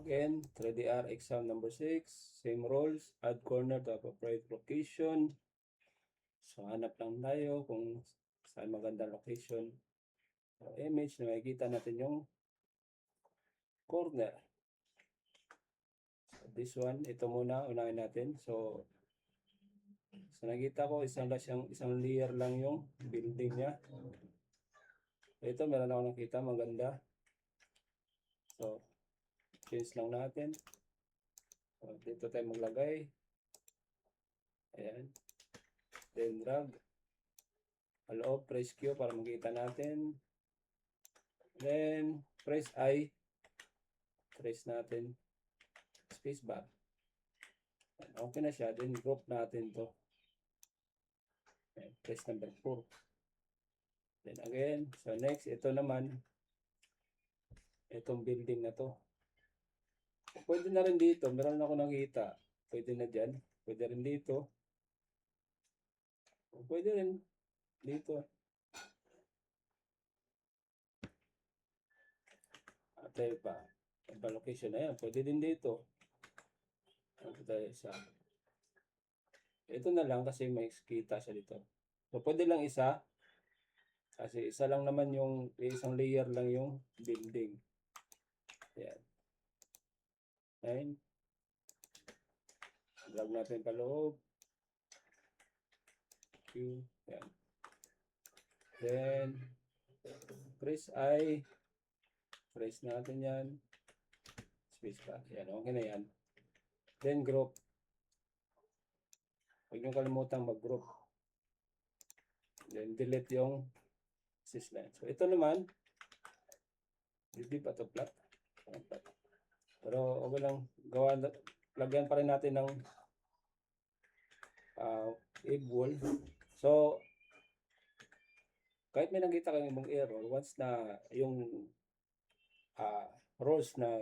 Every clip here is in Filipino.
Again, 3DR exam number 6. Same rules. Add corner to appropriate location. So, hanap lang tayo kung saan magandang location. So, image na makikita natin yung corner. So, this one, ito muna, unahin natin. So, nakita ko, isang layer lang yung building niya. Ito, meron ako nakita, maganda. So, change lang natin. So, dito tayo maglagay. Ayan. Then, drag. Loob, press Q para makita natin. Then, press I. Press natin. Space bar. Okay na siya. Then, group natin to. Ayan, press number 4. Then, again. So, next, ito naman. Itong building na to. Pwede na rin dito. Meron ako nakita. Pwede na dyan. Pwede rin dito. Pwede rin dito. At tayo pa. Iba location na yan. Pwede din dito. Ito tayo sa. Ito na lang kasi may kita siya dito. So, pwede lang isa. Kasi isa lang naman yung isang layer lang yung building. Ayan. Ayan. Drag natin pa loob. Q. Ayan. Then, press I. Press natin yan. Space bar. Ayan. Okay na yan. Then, group. Huwag nyo kalimutan mag-group. Then, delete yung axis line. So, ito naman, hindi pa ito flat. Pero, okay lang. Lagyan pa rin natin ng egg wall. So, kahit may nakita kayong ibang error, once na yung rows na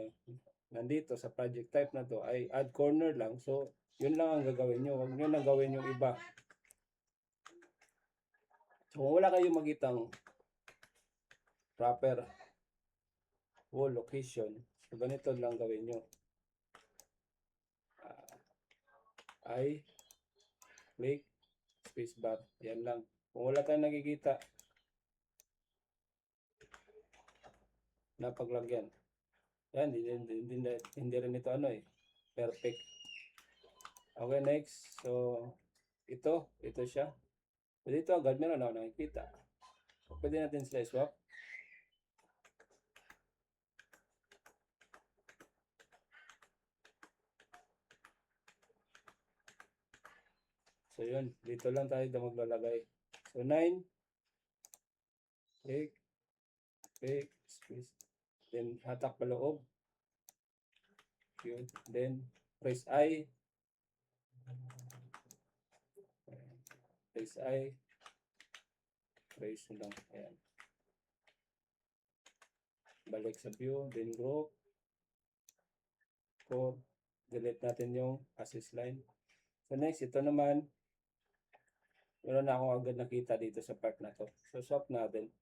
nandito sa project type na to ay add corner lang. So, yun lang ang gagawin nyo. Huwag nyo nang gawin yung iba. So, kung wala kayong makitang proper wall location, so ganito lang gawin nyo. I click space bar. Yan lang. Kung wala tayong nakikita na paglagyan. Yan, hindi rin ito perfect. Okay, next. So, ito siya. So, dito agad meron ako nakikita. So, pwede natin sila swap. So, yun. Dito lang tayo maglalagay. So, 9. Click. Space. Then, hatak pa loob. Yun. Then, press I. Press I. Press lang. Ayan. Balik sa view. Then, group. 4. Delete natin yung axis line. So, next, ito naman. Meron na akong agad nakita dito sa part na to. So, swap natin.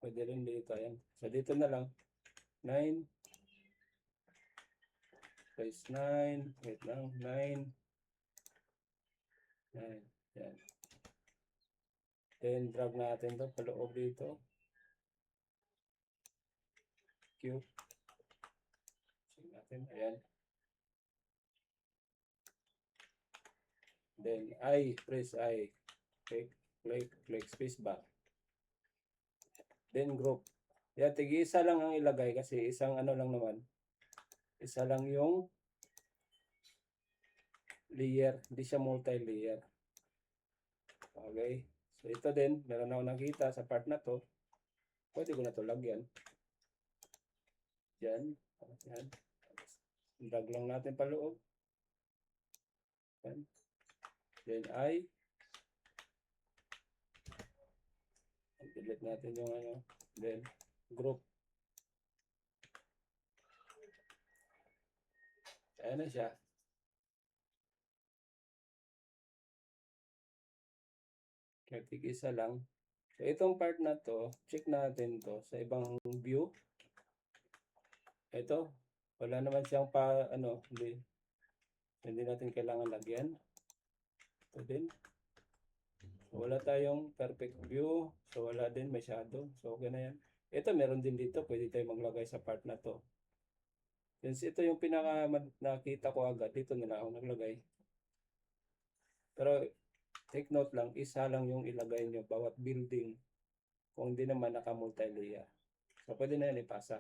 Pwede rin dito. Ayan. So, dito na lang. 9. Press 9. Wait lang. 9. 9. Ayan. Then, drag natin to paloob dito. Q. Check natin. Ayan. Then, I. Press I. Click space bar. Then, group. Yan, tig-isa lang ang ilagay kasi isang lang naman. Isa lang yung layer. Hindi siya multi-layer. Okay. So, ito din. Meron ako nakita sa part na to. Pwede ko na to lagyan. Yan. Yan. Drag lang natin paloob. Yan. Then, I. Delete natin yung Then, group. Ayan na siya. Kaya tig-isa lang. So, itong part na to, check natin to sa ibang view. Ito, wala naman siyang hindi natin kailangan lagyan. Ito din. So, wala tayong perfect view. So, wala din, may shadow. So, okay na yan. Ito, meron din dito. Pwede tayo maglagay sa part na to. Since ito yung pinaka nakita ko agad, dito nila ako naglagay. Pero, take note lang, isa lang yung ilagay nyo bawat building. Kung hindi naman naka-multi-layer. So, pwede na yan ipasa.